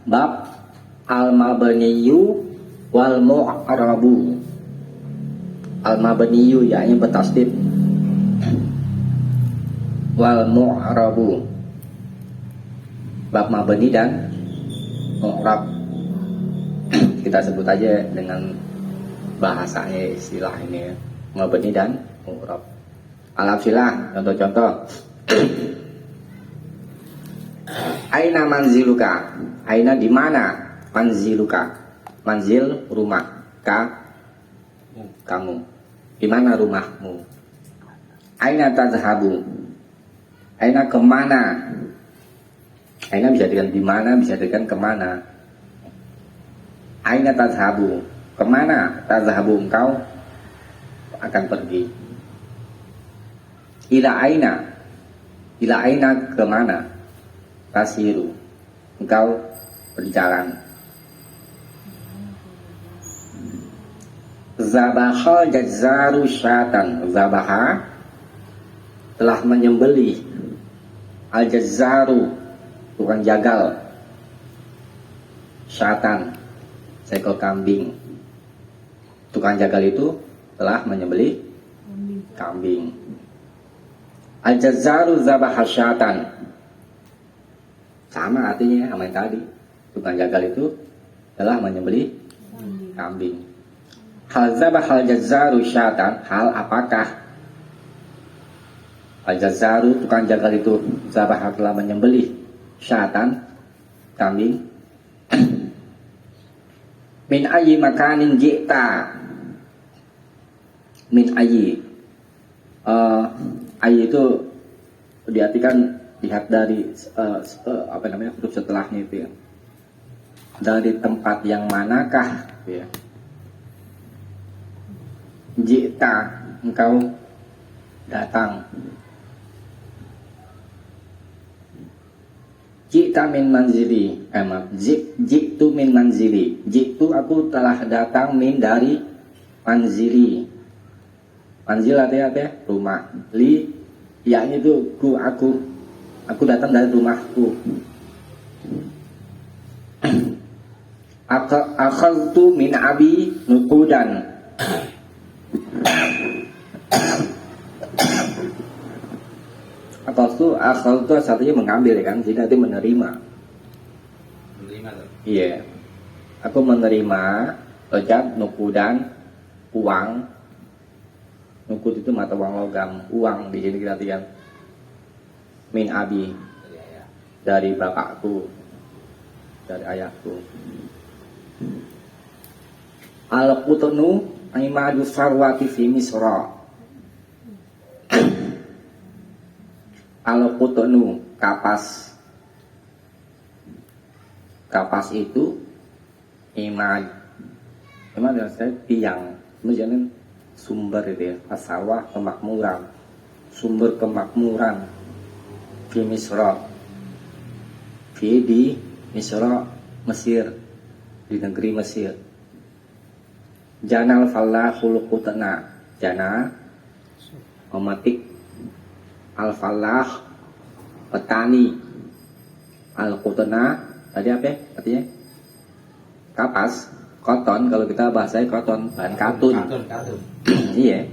Bab al-mabniyu wal mu'rabu. Al-mabniyu yakni bertasdid, wal mu'rabu bab mabni dan mu'rab. Kita sebut aja dengan bahasanya istilah ini ya. Mabni dan mu'rab. Al-amsilah, contoh-contoh. Aina manziluka, aina di mana, manziluka, manzil rumah, kamu, di mana rumahmu. Aina tazhabu, aina kemana. Aina bisa dengan di mana, bisa dengan kemana. Aina tazhabu, kemana tazhabu, engkau akan pergi. Ila aina kemana. Tasiru, engkau berjalan. Zabahal jazzaru syatan, zabaha telah menyembelih, al jazzaru tukang jagal, syatan seekor kambing. Tukang jagal itu telah menyembelih kambing. Al jazzaru zabaha syatan, sama artinya sama yang tadi. Tukang jagal itu telah menyembelih kambing. Hal zabahal jazzaru syatan, hal apakah al jazzaru tukang jagal itu zabah telah menyembelih syatan kambing. Min ayyi makanin ji'ta, min ayyi ayyi itu diartikan lihat dari huruf setelahnya itu ya. Dari tempat yang manakah ya. Ji'ta, engkau datang. Ji'ta min manzili, ji'tu min manzili. Ji'tu aku telah datang min dari manzili. Manzil artinya apa ya? Rumah. Li, yakni itu aku datang dari rumahku. Akhaltu min abi nuqudan. Akhaltu artinya mengambil ya kan, jadi itu menerima. Menerima tuh. Iya. Aku menerima ojab nuqudan, uang. Nukud itu mata uang logam, uang di sini kita lihat. Min abi, dari bapakku, dari ayahku. Al-qutnu imadu sarwati fi misra. Al-qutnu, kapas. Kapas itu imad adalah tiang, kemudian sumber itu ya, asarwah kemakmuran, sumber kemakmuran. Fi Misra, di Misra, Mesir, di negeri Mesir. Janal fallahul qutna, jana memetik, al fallah petani, al qutna tadi apa artinya? Kapas, koton, kalau kita bahasanya koton, bahan katun. Iya.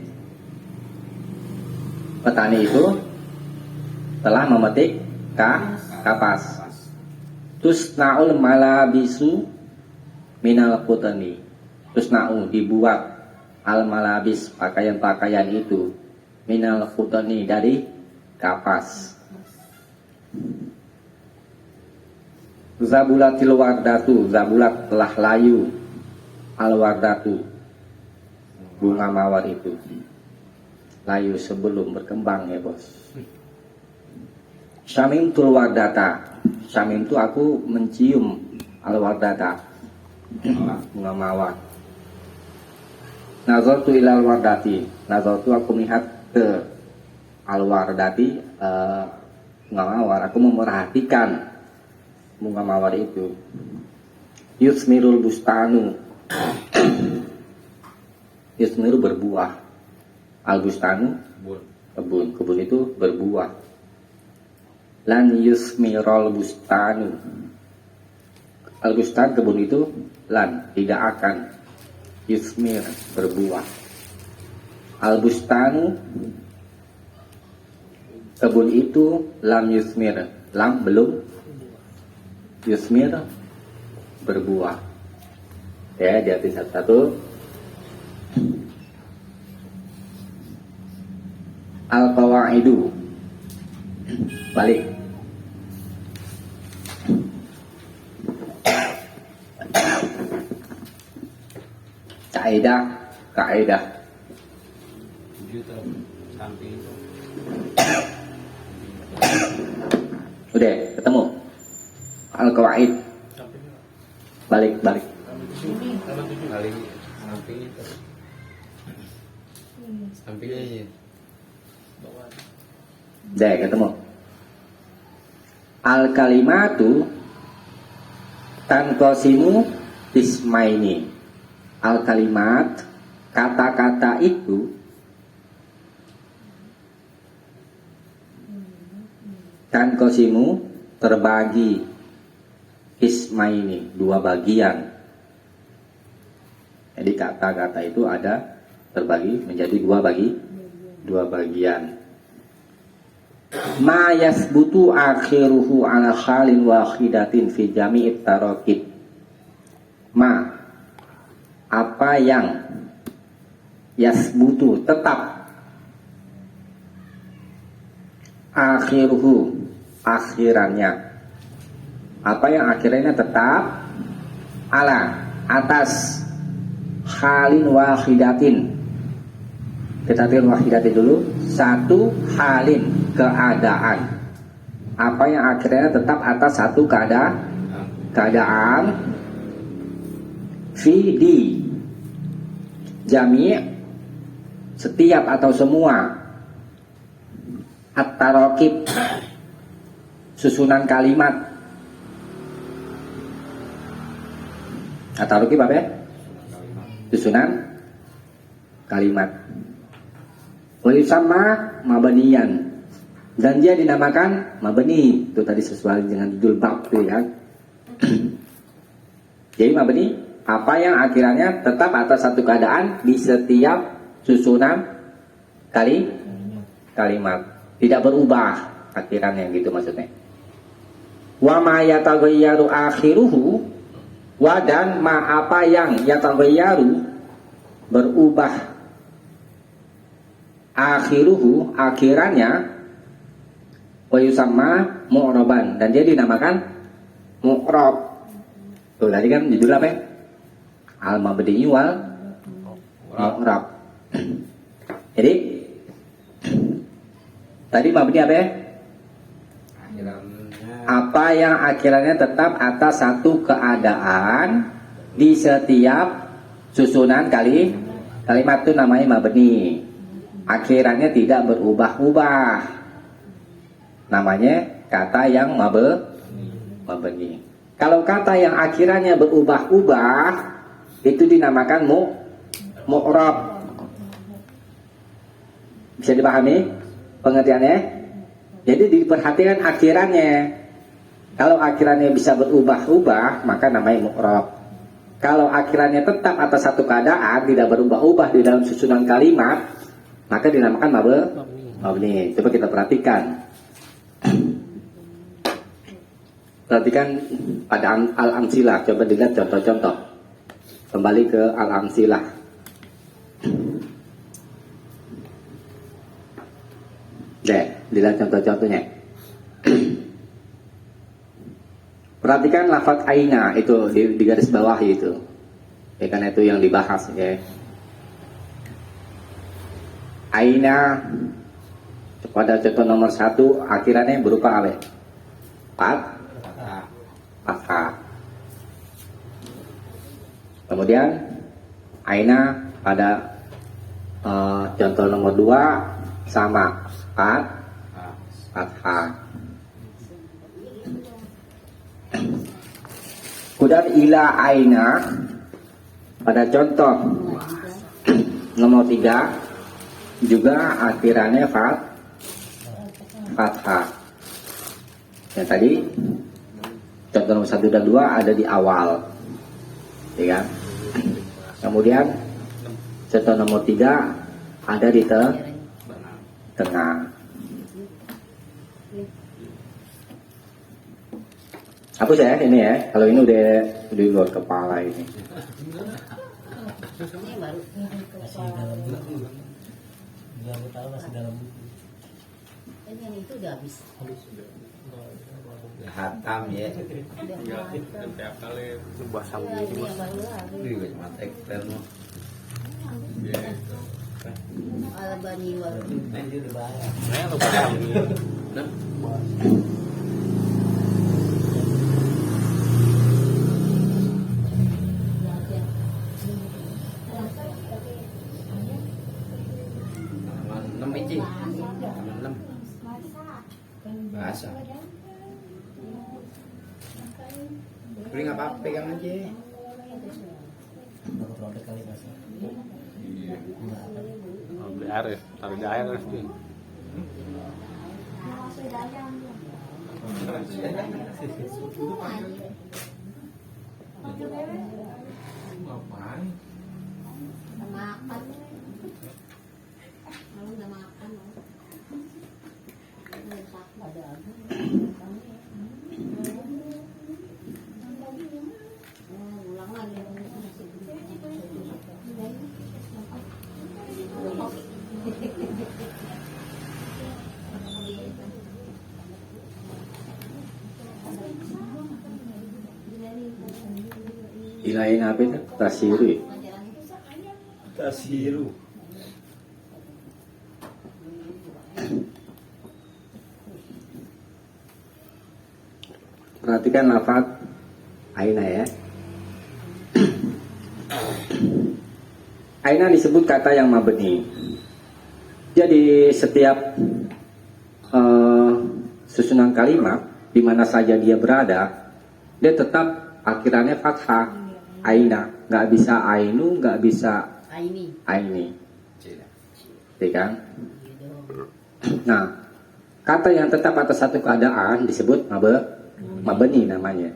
Petani itu telah memetik kapas. Tusna'ul malabisu minal qutni. Tusna'u dibuat al malabis pakaian-pakaian itu minal qutni dari kapas. Zabulatil wardatu, zabulat telah layu, al wardatu bunga mawar itu layu sebelum berkembang ya bos. Syamim tul wardata, syamim tu aku mencium al wardata, bunga mawar. Nazartu ilal wardati, nazartu aku melihat ke al wardati, bunga mawar. Aku memerhatikan bunga mawar itu. Yusmirul bustanu, yusmiru berbuah, al bustanu kebun itu berbuah. Lan yusmirul bustanu, Al-bustan kebun itu lan tidak akan yusmir berbuah. Al-bustanu kebun itu lam yusmir, lam belum yusmir berbuah. Ya, diarti satu-satu. Al-qawaidu balik. Kaidah. Udah ketemu. Al-qawaid. Balik. Udah ketemu. Al-kalimatu tanqasimu ismaini. Al-kalimat, kata-kata itu tanqasimu terbagi ismaini, dua bagian. Jadi kata-kata itu ada terbagi menjadi dua bagian. Ma yasbutu akhiruhu ala khalin wahidatin fi jami'it tarakib. Apa yang yasbutu tetap, akhiruhu akhirannya, apa yang akhirnya tetap, ala atas, halin wahidatin. Kita lihat wahidatin dulu. Satu halin, keadaan. Apa yang akhirnya tetap atas satu keadaan. Fi di jami' setiap atau semua. At-tarakib susunan kalimat. At-tarakib apa ya? Susunan kalimat. Walisamma mabaniyan, dan dia dinamakan mabani. Itu tadi sesuai dengan judul bab itu ya. Jadi mabani apa yang akhirnya tetap atas satu keadaan di setiap susunan kalimat, tidak berubah akhirannya, gitu maksudnya. Wa ma yataghayyaru akhiruhu, wa dan ma apa yang yataghayyaru berubah akhiruhu akhirannya, wa yusamma mu'raban, dan dia dinamakan mu'rab. Tuh tadi kan judul apa ya? Al-mabdi wal mu'rab. Jadi tadi mabni apa ya? Apa yang akhirannya tetap atas satu keadaan di setiap susunan kalimat itu namanya mabni. Akhirannya tidak berubah-ubah, namanya kata yang mabni. Kalau kata yang akhirannya berubah-ubah, itu dinamakan mu'rab. Bisa dipahami pengertiannya? Jadi diperhatikan akhirannya. Kalau akhirannya bisa berubah-ubah, maka namanya mu'rab. Kalau akhirannya tetap atas satu keadaan, tidak berubah-ubah di dalam susunan kalimat, maka dinamakan mabni. Coba kita perhatikan. Perhatikan pada al-amsilah. Coba dilihat contoh-contoh. Kembali ke al-amsilah. Dilihat contoh-contohnya. Perhatikan lafaz aina itu di garis bawah itu. Ya, karena itu yang dibahas ya. Aina pada contoh nomor 1 akhirannya berupa apa? Fathah. Kemudian aina pada contoh nomor 2 sama fathah. Kemudian ila aina pada contoh nomor 3 juga akhirannya fathah. Yang tadi Contoh nomor 1 dan 2 ada di awal, ya kan? Kemudian contoh nomor 3 ada di tengah. Hapus ya ini ya, kalau ini udah di luar kepala ini. Ini baru Masih dalam buku. Biar aku tahu masih dalam buku. ini yang itu udah habis. Hatam ya. Udah Setiap kali ya, ini yang baru lagi. Ini cuma tektel no. Albani baru. Dia udah bayar. saya lupa ini. Nah, enam biji. Enam. Bahasa. Beli nggak apa-apa, pegang aja. Aku produk kali mas. Enggak apa. Oh, beli air ya, taruh di air harus di. Udah makan. Malu udah makan. Ada apa? Ulang lagi. Ilahin apa itu? Tasiru ya? Tasiru. Perhatikan lafaz aina ya. Aina disebut kata yang mabni. Jadi setiap susunan kalimat di mana saja dia berada, dia tetap akhirannya fathah. Aina, nggak bisa ainu, nggak bisa Ini. aini, ya kan? Nah, kata yang tetap atas satu keadaan disebut mabni namanya.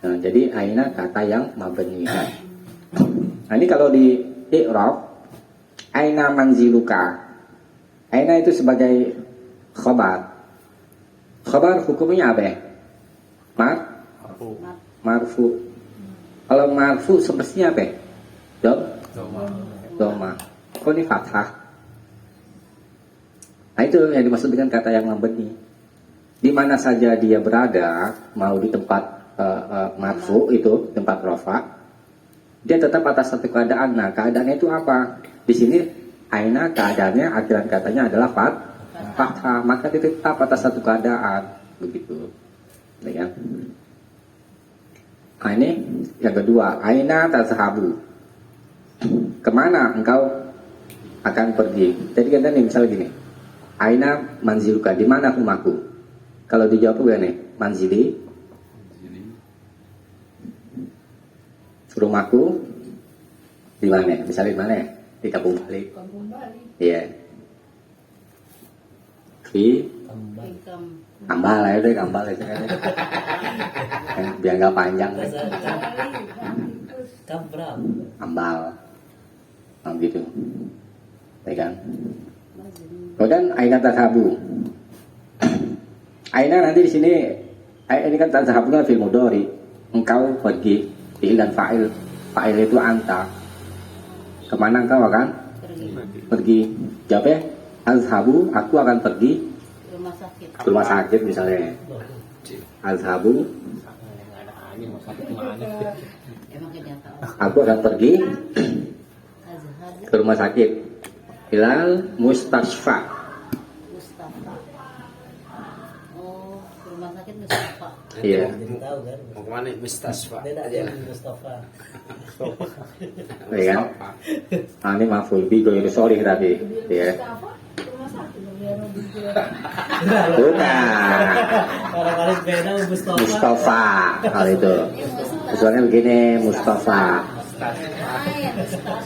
Nah, jadi aina kata yang mabni. Nah, ini kalau di i'rab, aina manziluka. Aina itu sebagai khabar. Khabar hukumnya apa? Marfu. Kalau marfu semestinya apa? Doma. Kok ini fathah? Nah, itu yang dimaksud dengan kata yang mabni. Di mana saja dia berada, mau di tempat marfu itu tempat rafa, dia tetap atas satu keadaan. Nah, keadaannya itu apa? Di sini aina keadaannya akhiran katanya adalah fathah, maka dia tetap atas satu keadaan begitu. Ya kan? Nah, ini yang kedua, aina tazhabu. Kemana engkau akan pergi? Jadi kan nih misal gini, aina manziluka, di mana rumahku? Kalau dijawab gini, manzili, rumahku di mana? Misalnya di mana? Di Kampung Bali. Iya. Di Kambal ya deh, Kambal itu kan. Biar nggak panjang deh. Kampral. Kambal. Nah, gitu. Ya kan? Kemudian aina tazhabu. Aina nanti di sini ini kan tazhabu kan fi'il mudhari. Engkau pergi, fi'il dan fa'il. Fa'il itu anta. Kemana engkau akan pergi? Jawabnya azhabu, aku akan pergi Rumah sakit. ke rumah sakit misalnya. Azhabu, Nggak ada angin, mau sakit kemana? Emang kita tahu. aku akan pergi Azhar ke rumah sakit. Ilal mustasfa. Mustafa. Oh, ke rumah sakit Mustafa. Iya. Jadi tahu kan. Mau kemana? Mustasfa Beda aja. aja Mustafa. Ya kan? Nah, ini maful bi goyur sorry tadi. Ya. Bukan. Kalau kali beda Mustafa. Mustafa hal itu. Usulnya begini, Mustafa. Ah, ya Mustafa.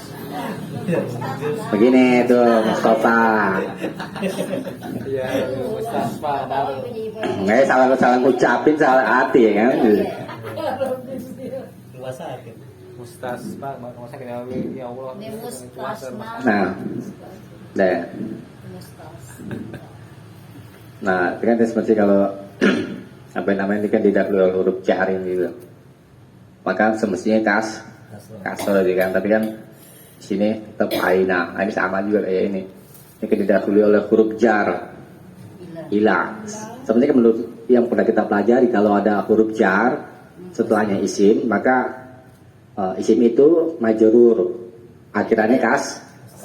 Begini tuh Mustafa. Iya, Mustasfa baru. Nggak salah ngucapin salah hati ya kan. Rumah sakit. Mustasfa, rumah sakit ya Allah. Ini mustasna. Nah, deh. Mustas. Nah, kan seperti kalau apa namanya ini kan didahului oleh huruf jar ini gitu. Maka semestinya kasro gitu kan, tapi kan di sini tetap aina. Ini sama juga kayak ini. Ini kan didahului oleh huruf jar. Ila. Sebenarnya kan menurut yang pernah kita pelajari kalau ada huruf jar setelahnya isim, maka isim itu majrur. Akhirannya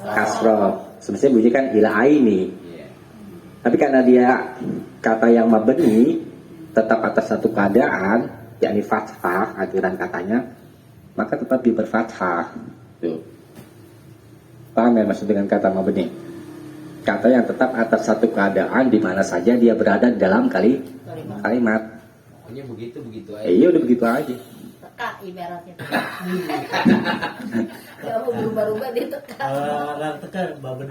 kasro. Semestinya bunyi kan ila aini. Tapi karena dia kata yang mabni tetap atas satu keadaan, yakni fathah akhiran katanya, maka tetap di berfathah. Tuh. Paham ya maksud dengan kata mabni? Kata yang tetap atas satu keadaan di mana saja dia berada di dalam kalimat. Pokoknya begitu aja. Iya udah begitu aja. Teka ibaratnya. Kalau berubah-ubah dia teka. Orang tekan babon.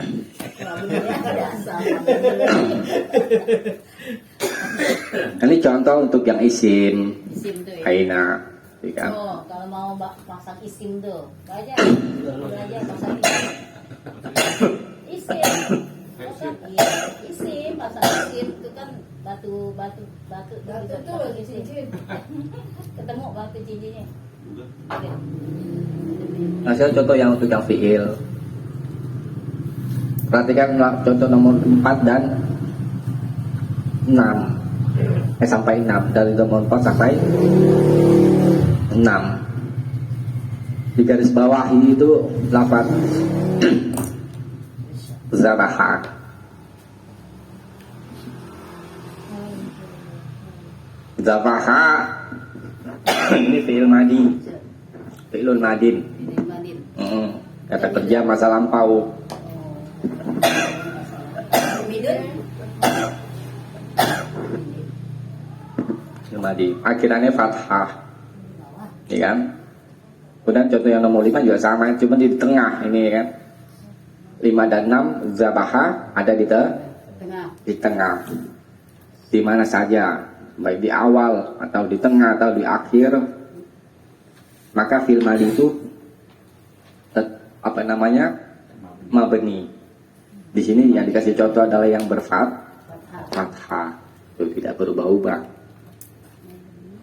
Ini contoh untuk yang isim, Isim tuh ya. aina, ya kan? Oh, kalau mau pasang isim tuh, aja pasang isim. Isim, pasang iya, isim, pasang isim itu kan batu isim. Ketemu batu cincinnya. Oke. Nah, saya contoh yang untuk yang fiil. Perhatikan contoh nomor 4 dan 6. Sampai 6 dari nomor 4 sampai 6. Di garis bawah ini itu lafaz zaraha. Zaraha ini fiil madi. Fiilun madin. Ini Madin. Kata kerja masa lampau. Midun. Madi. Akhirannya fathah. Ya kan? Kemudian contoh yang nomor 5 juga sama, cuma di tengah ini kan. 5 dan 6 zabaha ada Tengah. di tengah. Di mana saja, baik di awal atau di tengah atau di akhir. Maka fi'il madi itu apa namanya? Mabni. Di sini yang dikasih contoh adalah yang berfathah. Itu tidak berubah-ubah.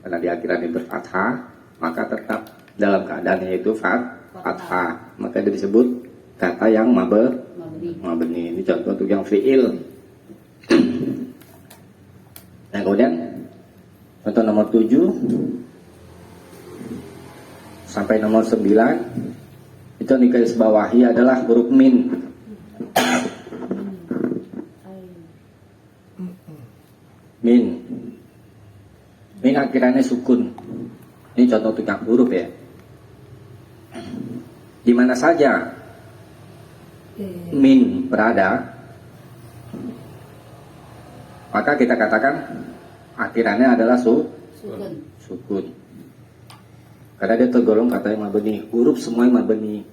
Karena di akhirannya berfathah, maka tetap dalam keadaannya itu fathah. Maka itu disebut kata yang mabni. Ini contoh untuk yang fi'il. Nah, kemudian contoh nomor 7 sampai nomor 9 itu di garis bawahi adalah huruf min. Min akhirannya sukun. Ini contoh untuk yang huruf ya. Di mana saja min berada, maka kita katakan akhirannya adalah sukun. Karena dia tergolong kata yang mabni. Huruf semua yang mabni.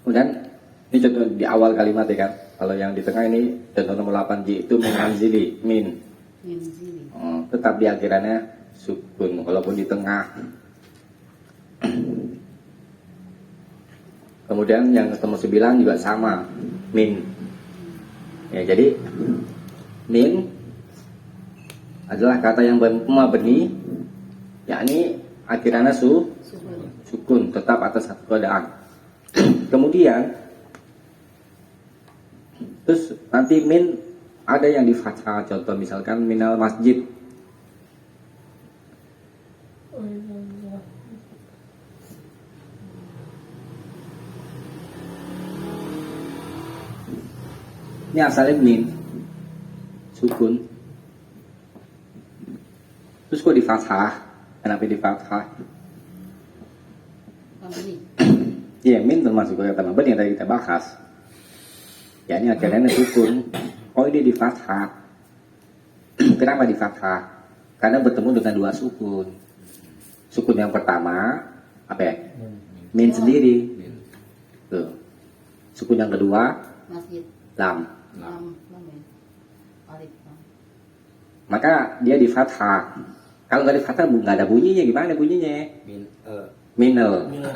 Kemudian ini contoh di awal kalimat ya kan. Kalau yang di tengah ini contoh nomor 8J itu min min. Tetap di akhirannya sukun walaupun di tengah. Kemudian yang nomor 9 juga sama, min. Ya, jadi min adalah kata yang mabni, yakni akhirannya sukun, tetap atas satu keadaan. Kemudian terus nanti min ada yang di fathah, contoh misalkan minal masjid. Ini asalnya min sukun. Terus kok di fathah? Kenapa di fathah? Iya, min termasuk kata mabni yang tadi kita bahas. Ya, ini akhirnya sukun. Oh, ini di fathah. Kenapa di fathah? Karena bertemu dengan dua sukun. Sukun yang pertama apa ya? Min sendiri. Tuh. Sukun yang kedua Masjid. lam. Lam. Lam ya. Alif. Lam. Maka dia di fathah. Kalau nggak di fathah nggak ada bunyinya, gimana bunyinya? Minel. Minal.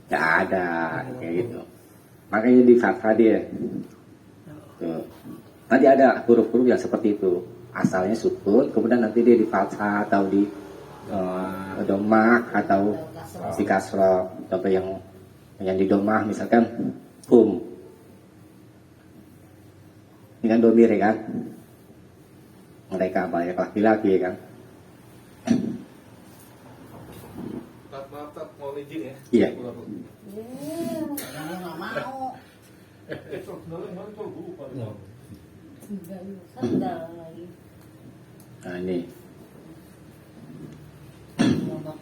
Nggak ada kayak gitu. Makanya di fathah dia. Tuh. Nanti ada huruf-huruf yang seperti itu. Asalnya sukun, kemudian nanti dia di fathah atau di domah atau di kasroh. Contoh yang di domah misalkan hum. Ini kan domir ya kan? Mereka banyak laki-laki ya kan? Maaf, mau izin ya. Iya. Kamu nggak mau. Sandal lagi. Nah ini. Babak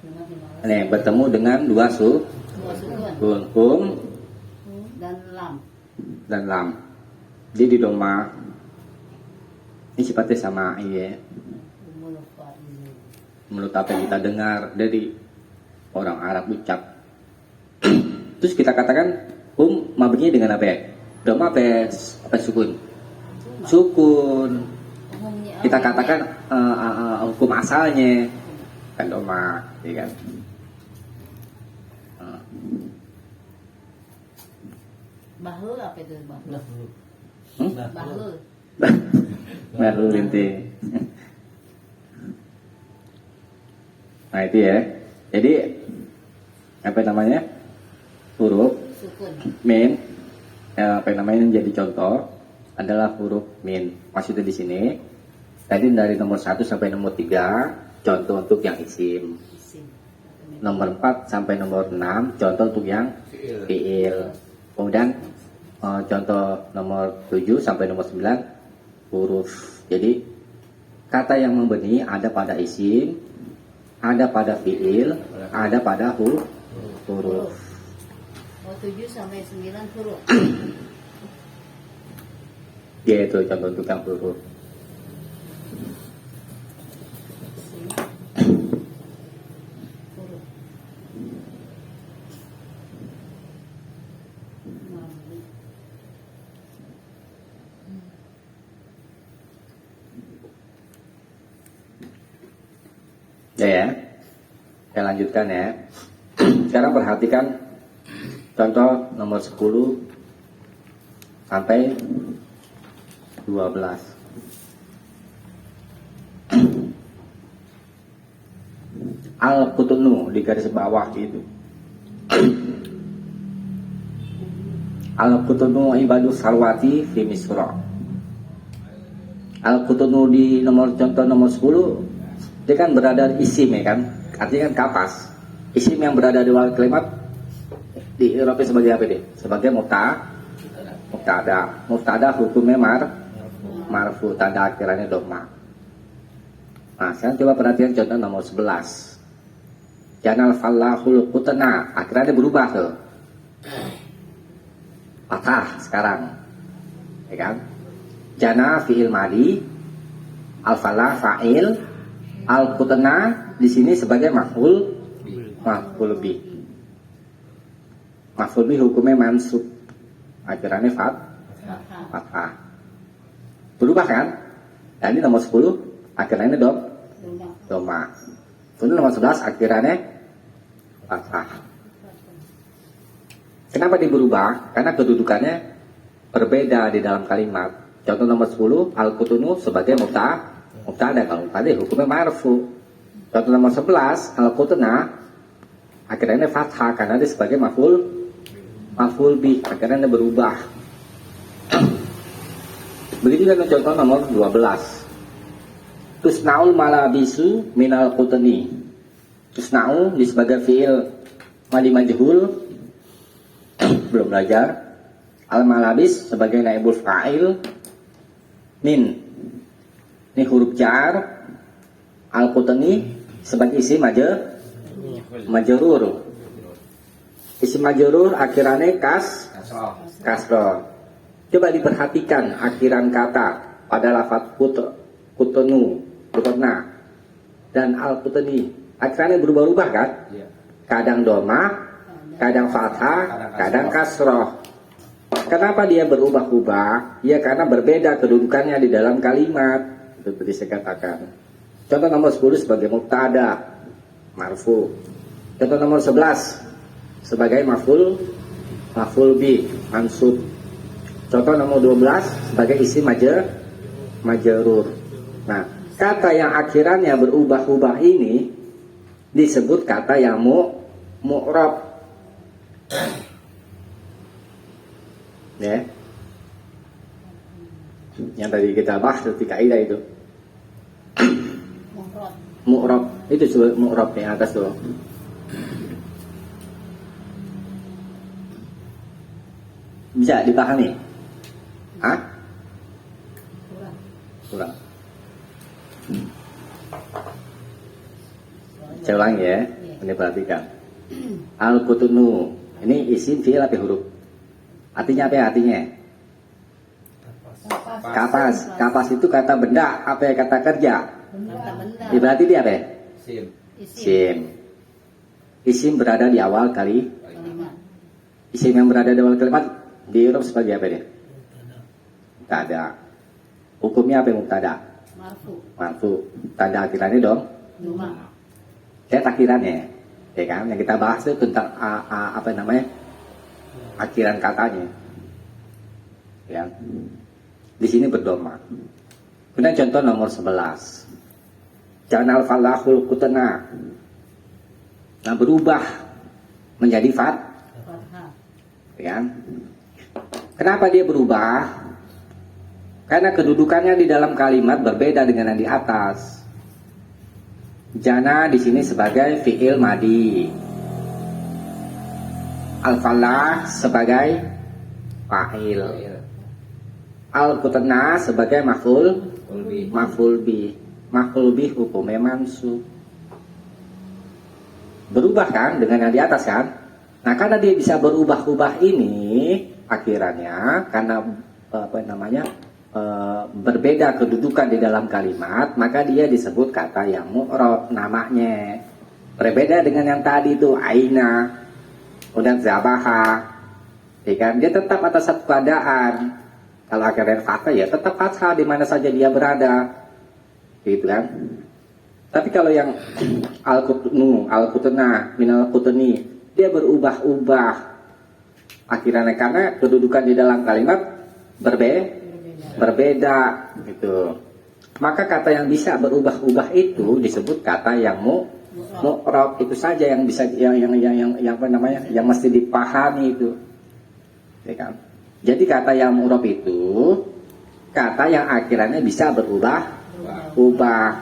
Ini bertemu dengan dua dua sukun hum dan lam. dan lam. Dia di domah. Ini sifatnya sama iya. Menurut apa yang kita dengar dari orang Arab ucap. Terus kita katakan mabninya dengan apa ya? Domah apa sukun? Sukun. Kita katakan hukum asalnya kan domah, ya kan? Bahlul apa itu bahlul? Bahlul. Baru linting. Nah itu ya. Jadi apa namanya? Huruf Sukun. min apa namanya yang jadi contoh adalah huruf min. Maksudnya di sini tadi dari nomor 1 sampai nomor 3 contoh untuk yang isim. Isim. Nomor 4 sampai nomor 6 contoh untuk yang fiil. Kemudian contoh nomor 7 sampai nomor 9 huruf. Jadi kata yang membeni ada pada isim, ada pada fiil, ada pada huruf. Oh 7 sampai 9 huruf. Ya itu contoh untuk yang huruf. Isim. Huruf. Mabni. Ya, saya lanjutkan ya. Sekarang perhatikan contoh nomor 10 sampai 12. Al-Qutunu di garis bawah itu. Al-Qutunu ibadus sarwati fi Misra. Al-Qutunu di contoh nomor 10 dia kan berada di isim ya kan, artinya kan kapas. Isim yang berada di awal kalimat di Eropa sebagai apa dia? Sebagai mubtada hukumnya marfu, tanda akhirannya dhamma. Nah sekarang coba perhatikan contoh nomor 11. Janal fallahul qutna, akhirannya berubah tuh, patah sekarang ya kan. Jana fi'il madi, al-falah fa'il, al-qutna di sini sebagai maf'ul bi. Maf'ul bi hukumnya mansub. Akhirannya fathah. Berubah kan? Dan ini nomor 10 akhirannya doma. Kemudian nomor 11 akhirannya fathah. Kenapa dia berubah? Karena kedudukannya berbeda di dalam kalimat. Contoh nomor 10 al-qutunu sebagai mubtada, kalau tadi hukumnya marfu. Contoh nomor 11 al-qutna akhirnya fathah karena dia sebagai maf'ul bi, akhirnya berubah. Begitu juga contoh nomor 12. Tusnaul malabisu minal qutni. Tusnau di sebagai fi'il madi majhul belum belajar. Al malabis sebagai naibul fa'il min. Ini huruf jar. Al-qutni sebagai isim majrur. Isim majrur akhirannya kasroh. Coba diperhatikan akhiran kata pada lafaz qutnu dan al-qutni. Akhirannya berubah-ubah kan? Kadang domah, kadang fathah, kadang kasroh. Kenapa dia berubah-ubah? Ya karena berbeda kedudukannya di dalam kalimat. Itu tadi saya katakan. Contoh nomor 10 sebagai mubtada, marfu. Contoh nomor 11 sebagai maf'ul bi, mansub. Contoh nomor 12 sebagai isim majrur. Nah, kata yang akhirannya berubah-ubah ini disebut kata yang mu'rab. Ya. Yang tadi kita bahas di kaidah itu. Mufrad. Mu'rab itu disebut mu'rab yang atas tuh. Bisa dipahami? Hah? Kurang. Kurang. Saya ulangi ya. Ini perhatikan. Al-kutunu. Ini isim fi'il apa huruf? Artinya apa ya artinya? Kapas. Kapas itu kata benda. Apa ya kata kerja? Kata benda. Ya, berarti dia apa ya? Sim. Isim. Isim berada di awal Kalimat. Isim yang berada di awal kalimat di huruf sebagai apa dia? Mubtada. Hukumnya apa yang mubtada? Marfu. Marfu. Tanda akhirannya dong. Duma. Akhirannya. Ya kan? Yang kita bahas itu tentang apa namanya? Akhiran katanya. Ya. Di sini berdoma. Kemudian contoh nomor 11. Janal falahul kutena. Nah, berubah menjadi Fathah. ya. Kenapa dia berubah? Karena kedudukannya di dalam kalimat berbeda dengan yang di atas. Jana di sini sebagai fi'il madi. Al-falah sebagai fa'il. Al-kutna sebagai maf'ul bi. Maf'ul bi hukumnya mansub. Berubah kan dengan yang di atas kan? Nah, karena dia bisa berubah-ubah ini akhirannya karena apa namanya? Berbeda kedudukan di dalam kalimat, maka dia disebut kata yang mu'rab namanya. Berbeda dengan yang tadi itu aina, kemudian zabaha. Ya kan? Dia tetap atas satu keadaan. Kalau akhirnya fathah ya tetap fathah di mana saja dia berada. Gitu kan? Tapi kalau yang al-kutna, minal kutni, dia berubah-ubah akhirnya karena kedudukan di dalam kalimat berbeda gitu. Maka kata yang bisa berubah-ubah itu disebut kata yang mu'rab. Itu saja yang bisa yang apa namanya? Yang mesti dipahami itu. Ya kan? Jadi kata yang mu'rab itu kata yang akhirannya bisa berubah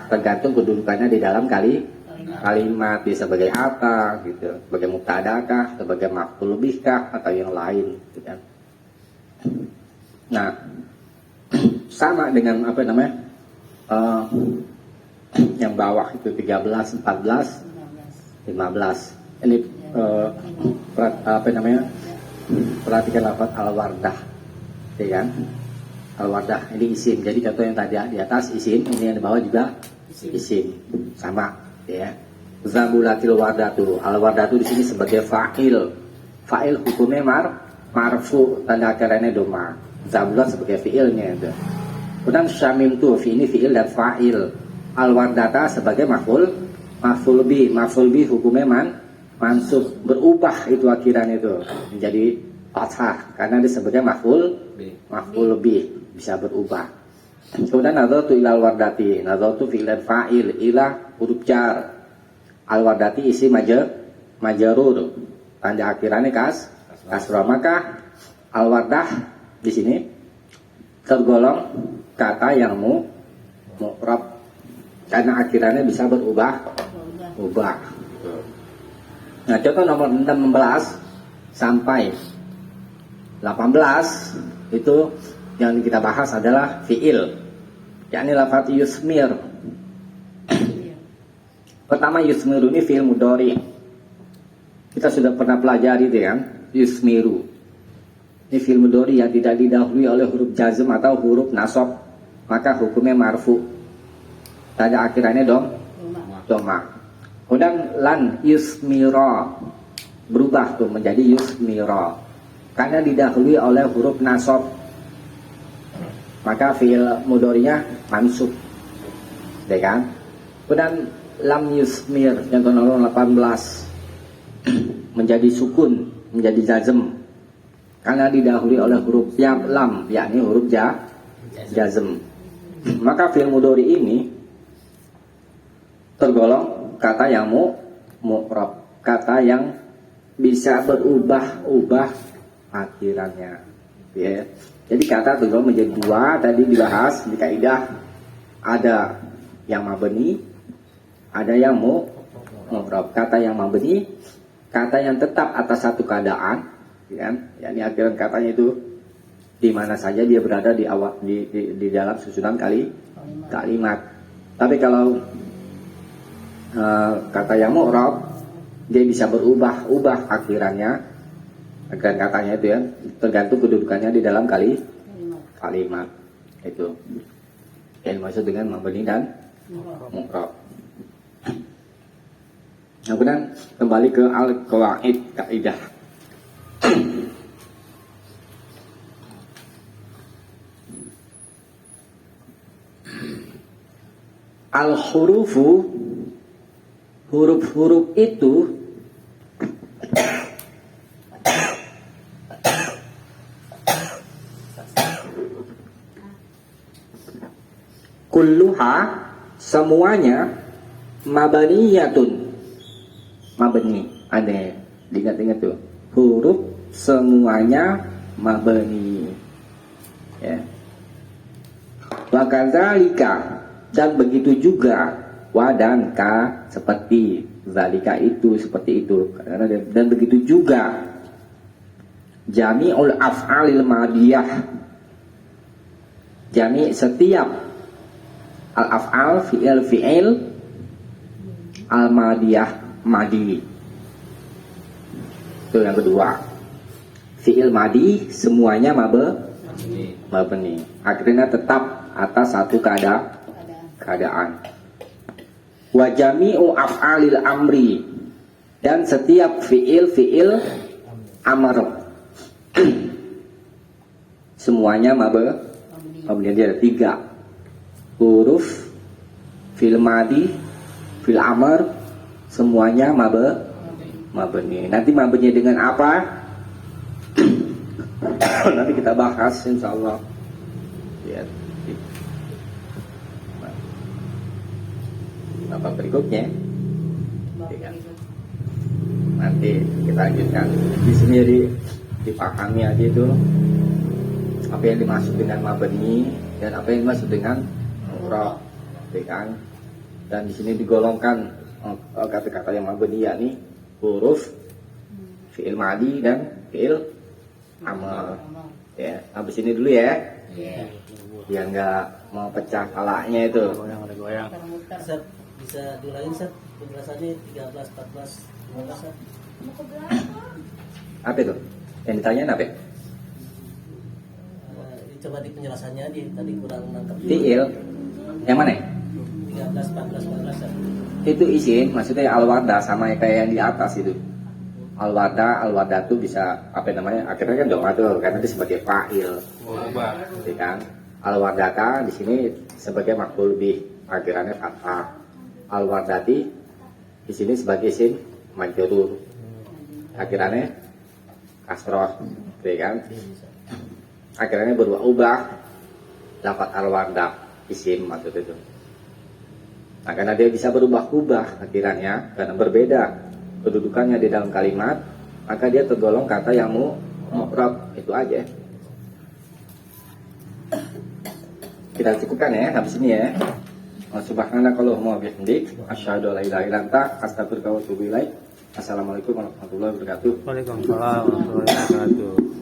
tergantung kedudukannya di dalam kalimat, bisa sebagai apa gitu, sebagai mubtadakah, sebagai maf'ul bihkah atau yang lain gitu kan. Nah, sama dengan apa namanya? Yang bawah itu 13, 14, 15. Ini apa namanya? Perhatikan lafaz al-wardah. Ya kan? Al-wardah ini isim. Jadi contoh yang tadi di atas isim, ini yang di bawah juga isim. Sama, ya. Zabulatil wardatu. Al-wardatu di sini sebagai fa'il. Fa'il hukumnya marfu, tanda akhirannya doma. Zabulat sebagai fi'ilnya itu. Kemudian syamimtu, fi ini fi'il dan fa'il. Al-wardata sebagai maf'ul bi hukumnya mansub, berubah itu akhirannya itu menjadi fathah karena dia sebagai maf'ul bi, bisa berubah. Kemudian nazartu ilal wardati, nazartu fi'il dan fa'il, ila huruf jar. Al-wardati isi majrur, tanda akhirannya kasrah. Maka al-wardah di sini tergolong kata yang mu'rab karena akhirannya bisa berubah. Nah, contoh nomor 16 sampai 18 itu yang kita bahas adalah fi'il, yakni lafaz yusmir. Pertama, yusmiru ini fi'il mudhari. Kita sudah pernah pelajari itu kan, yusmiru. Ini fi'il mudhari yang tidak didahului oleh huruf jazm atau huruf nasab, maka hukumnya marfu. Tanda akhirannya doma. Kemudian lan yusmira. berubah tuh menjadi yusmiro karena didahului oleh huruf nasab, maka fi'il mudhari'nya mansub, ya kan? Kemudian lam yusmir yang nomor 18 menjadi sukun, menjadi jazm karena didahului oleh huruf lam, yakni huruf jazm. Maka fi'il mudhari ini tergolong kata yang mu'rab, kata yang bisa berubah-ubah akhirannya, ya. Jadi kata tergolong menjadi dua, tadi dibahas di kaidah, ada yang mabni, ada yang mu'rab. Kata yang mabni, kata yang tetap atas satu keadaan, ya kan? Yakni akhiran katanya itu di mana saja dia berada di awal di dalam susunan kalimat. Tapi kalau kata yang mu'rab, dia bisa berubah-ubah akhirannya, akhiran katanya itu ya, tergantung kedudukannya di dalam kalimat itu. Yang maksud dengan mabni dan mu'rab. Nah, kemudian kembali ke al-qawaid, kaidah. Al-hurufu, huruf-huruf itu kulluha, semuanya mabaniyatun, mabni, ada diingat-ingat tuh, huruf semuanya mabni, ya. Wa kadzalika, dan begitu juga, wa dan ka, seperti zalika itu, seperti itu, dan begitu juga jami'ul af'alil madiyah, jami' setiap al-af'al, fi'il al-madiyah, madi. Itu yang kedua, fi'il madi semuanya mabni, akhirnya tetap atas satu keadaan. Wa jami'u af'alil amri, dan setiap fi'il amr semuanya mabni. Dia ada 3 huruf, fi'il madi, fi'il amr, semuanya mabni. Nanti mabninya dengan apa? Nanti kita bahas insyaallah. Ya. Apa berikutnya? Nanti kita lanjutkan. Di sini dipahami aja itu apa yang dimaksud dengan mabni dan apa yang dimaksud dengan mu'rab, kan? Dan di sini digolongkan kata-kata yang mabni, yakni huruf, fi'il madi dan fi'il amr. Ya, habis ini dulu ya. Biar nggak mau pecah palanya itu. Goyang. Ustaz, bisa diulangin Ustaz penjelasannya 13, 14, 15 Ustaz? Apa itu? Yang ditanyain apa? Coba di penjelasannya aja, tadi kurang nangkep. Fi'il yang mana? 13, 14, 15 Ustaz. Itu isim, maksudnya al-wardah, sama kayak yang di atas itu. Al-wardah tuh bisa apa namanya? Akhirnya kan doa tuh, karena itu sebagai fa'il. Ya kan? Al-wardata di sini sebagai maf'ul bih, akhirannya fathah. Al-wardati di sini sebagai isim majrur, akhirannya kasroh, ya kan? Akhirnya berubah lafaz al-wardah, isim maksud itu. Nah, karena dia bisa berubah-ubah akhirannya, karena berbeda kedudukannya di dalam kalimat, maka dia tergolong kata yang mu'rab. Itu aja. Kita cukupkan ya habis ini ya. Subhanakallahumma wa bihamdik, asyhadu an la ilaha illa anta, astaghfiruka wa atubu ilaik. Assalamualaikum warahmatullahi wabarakatuh. Waalaikumsalam warahmatullahi wabarakatuh.